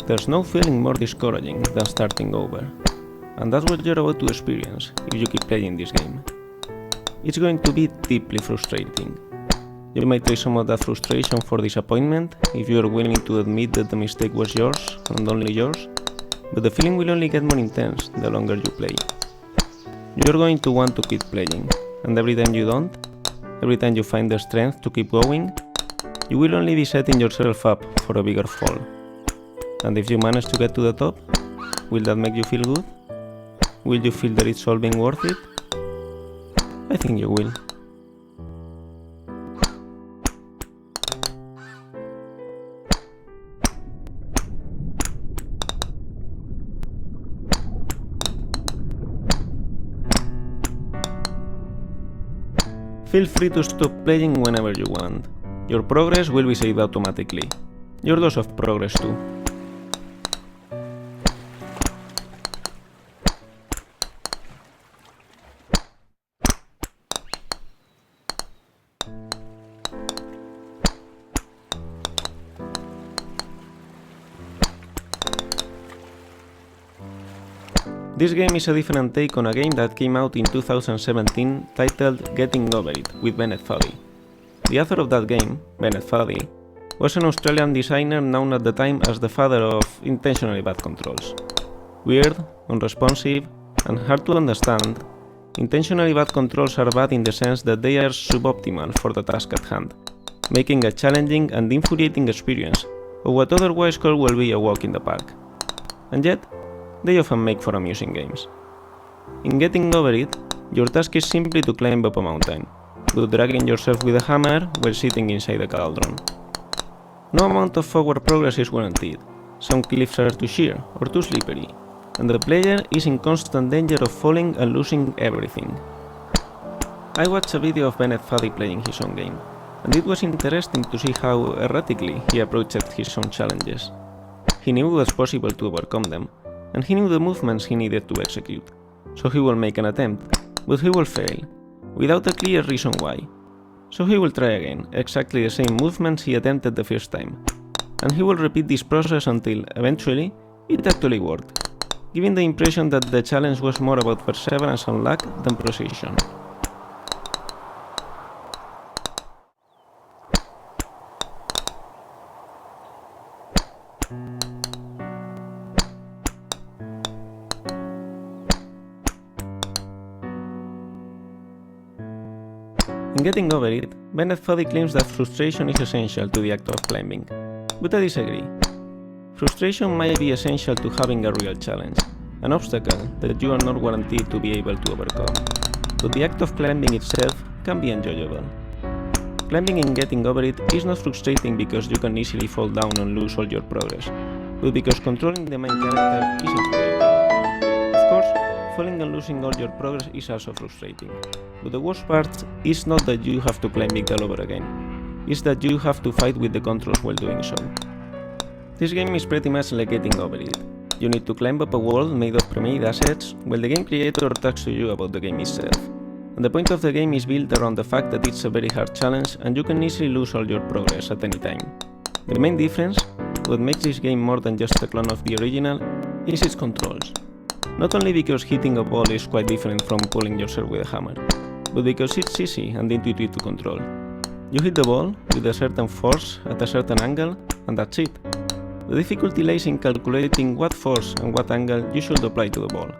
There's no feeling more discouraging than starting over, and that's what you're about to experience if you keep playing this game. It's going to be deeply frustrating. You might trade some of that frustration for disappointment if you are willing to admit that the mistake was yours and only yours, but the feeling will only get more intense the longer you play. You're going to want to keep playing, and every time you don't, every time you find the strength to keep going, you will only be setting yourself up for a bigger fall. And if you manage to get to the top, will that make you feel good? Will you feel that it's all been worth it? I think you will. Feel free to stop playing whenever you want. Your progress will be saved automatically. Your loss of progress too. This game is a different take on a game that came out in 2017 titled Getting Over It with Bennett Foddy. The author of that game, Bennett Foddy, was an Australian designer known at the time as the father of intentionally bad controls. Weird, unresponsive, and hard to understand, intentionally bad controls are bad in the sense that they are suboptimal for the task at hand, making a challenging and infuriating experience of what otherwise could well be a walk in the park. And yet, they often make for amusing games. In Getting Over It, your task is simply to climb up a mountain, but dragging yourself with a hammer while sitting inside a cauldron. No amount of forward progress is guaranteed. Some cliffs are too sheer or too slippery, and the player is in constant danger of falling and losing everything. I watched a video of Bennett Foddy playing his own game, and it was interesting to see how erratically he approached his own challenges. He knew it was possible to overcome them, and he knew the movements he needed to execute, so he will make an attempt, but he will fail, without a clear reason why. So he will try again, exactly the same movements he attempted the first time, and he will repeat this process until, eventually, it actually worked, giving the impression that the challenge was more about perseverance and luck than precision. In Getting Over It, Bennett Foddy claims that frustration is essential to the act of climbing, but I disagree. Frustration might be essential to having a real challenge, an obstacle that you are not guaranteed to be able to overcome, but the act of climbing itself can be enjoyable. Climbing in Getting Over It is not frustrating because you can easily fall down and lose all your progress, but because controlling the main character is infuriating. Of course, falling and losing all your progress is also frustrating, but the worst part is not that you have to climb it all over again, it's that you have to fight with the controls while doing so. This game is pretty much like Getting Over It. You need to climb up a wall made of pre-made assets while the game creator talks to you about the game itself. And the point of the game is built around the fact that it's a very hard challenge and you can easily lose all your progress at any time. The main difference, what makes this game more than just a clone of the original, is its controls. Not only because hitting a ball is quite different from pulling yourself with a hammer, but because it's easy and intuitive to control. You hit the ball with a certain force at a certain angle, and that's it. The difficulty lies in calculating what force and what angle you should apply to the ball.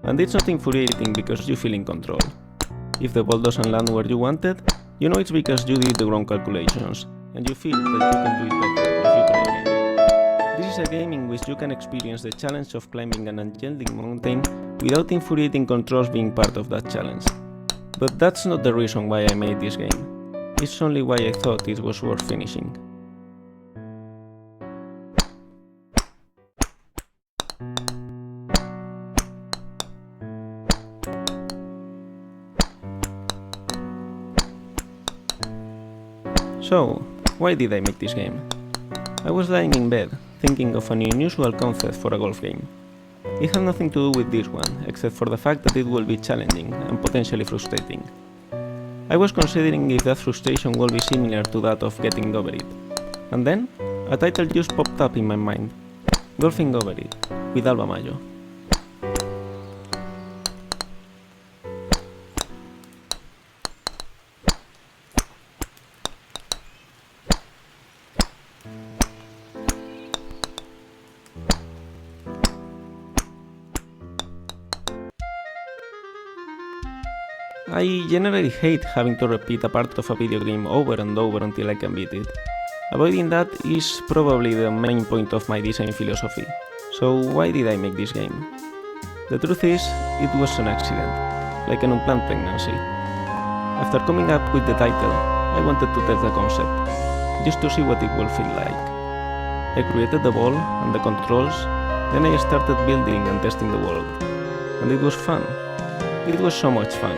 And it's not infuriating because you feel in control. If the ball doesn't land where you wanted, you know it's because you did the wrong calculations, and you feel that you can do it better if you try again. This is a game in which you can experience the challenge of climbing an enchanting mountain without infuriating controls being part of that challenge. But that's not the reason why I made this game. It's only why I thought it was worth finishing. So, why did I make this game? I was lying in bed, thinking of an unusual concept for a golf game. It had nothing to do with this one, except for the fact that it will be challenging and potentially frustrating. I was considering if that frustration will be similar to that of Getting Over It. And then, a title just popped up in my mind. Golfing Over It, with Alba Mayo. I generally hate having to repeat a part of a video game over and over until I can beat it. Avoiding that is probably the main point of my design philosophy. So why did I make this game? The truth is, it was an accident, like an unplanned pregnancy. After coming up with the title, I wanted to test the concept, just to see what it would feel like. I created the ball and the controls, then I started building and testing the world. And it was fun. It was so much fun.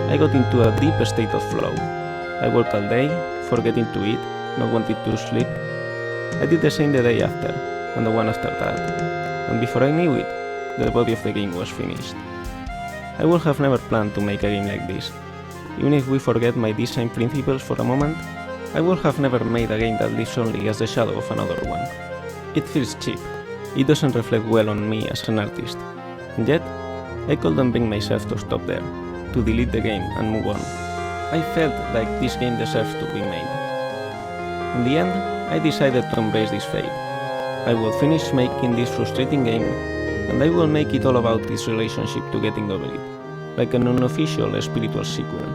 I got into a deep state of flow. I worked all day, forgetting to eat, not wanting to sleep. I did the same the day after, and the one after that. And before I knew it, the body of the game was finished. I would have never planned to make a game like this. Even if we forget my design principles for a moment, I would have never made a game that lives only as the shadow of another one. It feels cheap. It doesn't reflect well on me as an artist. And yet, I couldn't bring myself to stop there, to delete the game and move on. I felt like this game deserves to be made. In the end, I decided to embrace this fate. I will finish making this frustrating game, and I will make it all about this relationship to getting over it, like an unofficial spiritual sequel.